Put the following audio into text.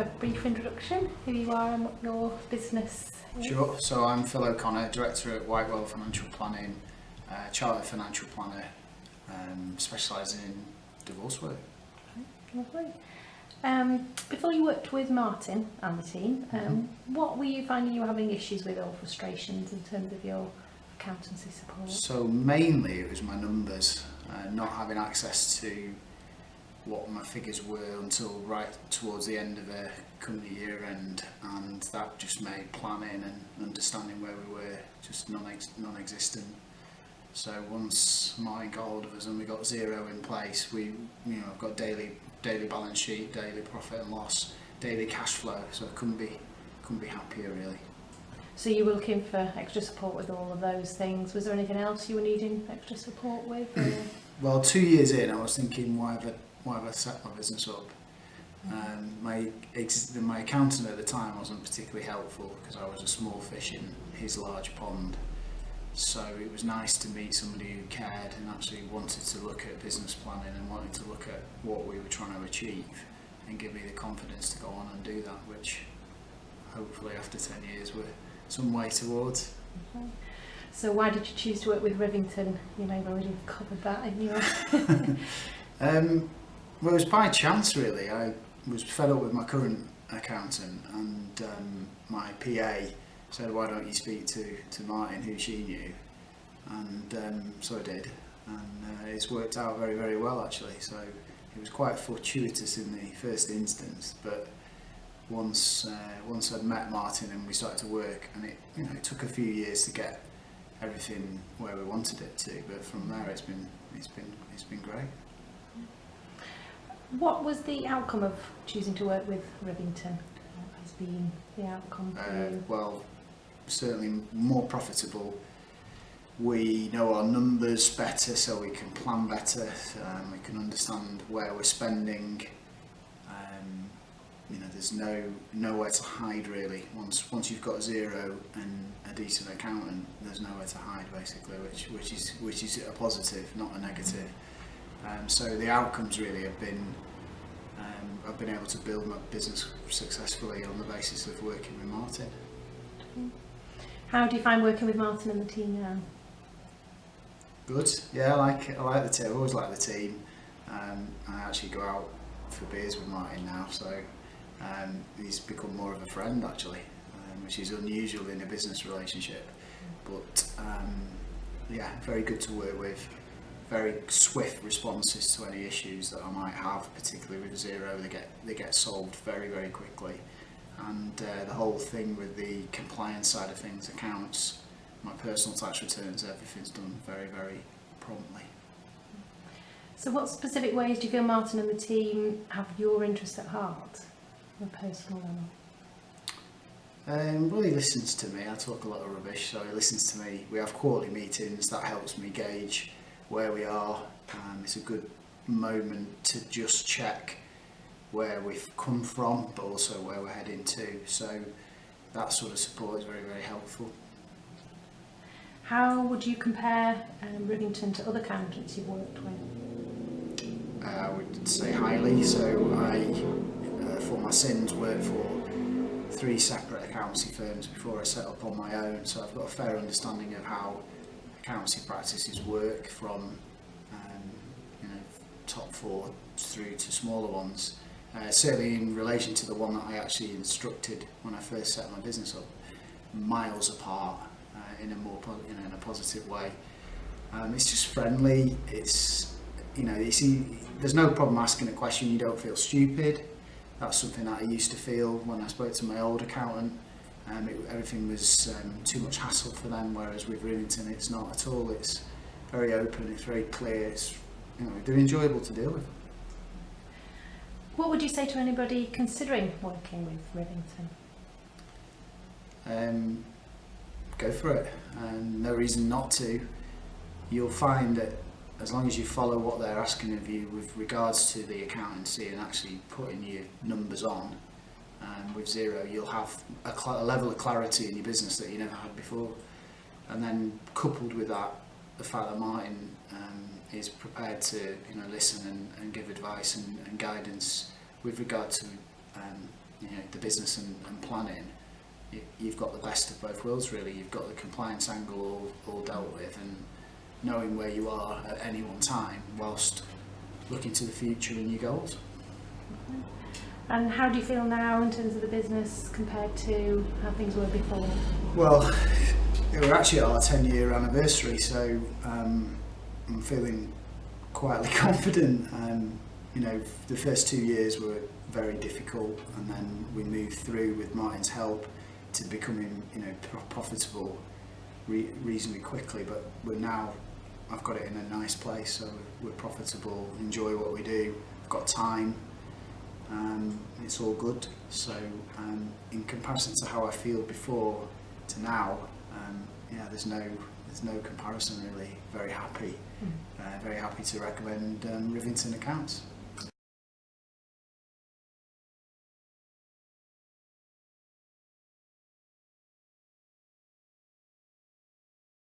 a brief introduction, who you are and what your business is? Sure. So I'm Phil O'Connor, Director at Whitewell Financial Planning, Chartered Financial Planner, specialising in divorce work. Okay, lovely. Before you worked with Martin and the team, what were you finding you were having issues with or frustrations in terms of your accountancy support? So mainly it was my numbers, not having access to what my figures were until right towards the end of a company year end, and that just made planning and understanding where we were just non-existent. So once Martin got hold of us and we got Xero in place, I've got daily balance sheet, daily profit and loss, daily cash flow, so I couldn't be happier really. So you were looking for extra support with all of those things. Was there anything else you were needing extra support with? Well, 2 years in, I was thinking, why have I set my business up? My accountant at the time wasn't particularly helpful because I was a small fish in his large pond. So it was nice to meet somebody who cared and actually wanted to look at business planning and wanted to look at what we were trying to achieve and give me the confidence to go on and do that, which hopefully after 10 years we're some way towards. Okay. So why did you choose to work with Rivington? You may have already covered that in your... Well, it was by chance really. I was fed up with my current accountant, and my PA said, why don't you speak to Martin, who she knew, and so I did, and it's worked out very, very well actually. So it was quite fortuitous in the first instance, but once I'd met Martin and we started to work, and it took a few years to get everything where we wanted it to, but from there it's been great. What was the outcome of choosing to work with Rivington? What has been the outcome for you? Well, certainly more profitable. We know our numbers better, so we can plan better. We can understand where we're spending. There's nowhere to hide really. Once you've got Xero and a decent accountant, there's nowhere to hide basically, which is a positive, not a negative. So the outcomes really have been, I've been able to build my business successfully on the basis of working with Martin. How do you find working with Martin and the team now? Good. Yeah, I like the team. I've always liked the team. I actually go out for beers with Martin now, so he's become more of a friend actually, which is unusual in a business relationship. But yeah, very good to work with. Very swift responses to any issues that I might have, particularly with Xero. They get solved very, very quickly, and the whole thing with the compliance side of things, accounts, my personal tax returns, everything's done very, very promptly. So what specific ways do you feel Martin and the team have your interests at heart on a personal level? Well, he listens to me. I talk a lot of rubbish, so he listens to me. We have quarterly meetings. That helps me gauge where we are. It's a good moment to just check where we've come from, but also where we're heading to. So that sort of support is very, very helpful. How would you compare Rivington to other accountants you've worked with? I would say highly. So I, for my sins, worked for 3 separate accountancy firms before I set up on my own. So I've got a fair understanding of how accountancy practices work, from top 4 through to smaller ones. Certainly in relation to the one that I actually instructed when I first set my business up, miles apart in a positive way. It's just friendly. It's there's no problem asking a question. You don't feel stupid. That's something that I used to feel when I spoke to my old accountant. Everything was too much hassle for them, whereas with Rivington it's not at all. It's very open, it's very clear, they're enjoyable to deal with. What would you say to anybody considering working with Rivington? Go for it, and no reason not to. You'll find that as long as you follow what they're asking of you with regards to the accountancy and actually putting your numbers on, with Xero, you'll have a level of clarity in your business that you never had before. And then coupled with that, the fact that Martin is prepared to listen and give advice and guidance with regard to the business and planning, you've got the best of both worlds really. You've got the compliance angle all dealt with, and knowing where you are at any one time whilst looking to the future and your goals. And how do you feel now in terms of the business compared to how things were before? Well, we're actually at our 10-year anniversary, so I'm feeling quietly confident. The first 2 years were very difficult, and then we moved through with Martin's help to becoming profitable reasonably quickly. But I've got it in a nice place, so we're profitable, enjoy what we do, I've got time. It's all good. So in comparison to how I feel before to now, there's no comparison really. Very happy to recommend Rivington Accounts.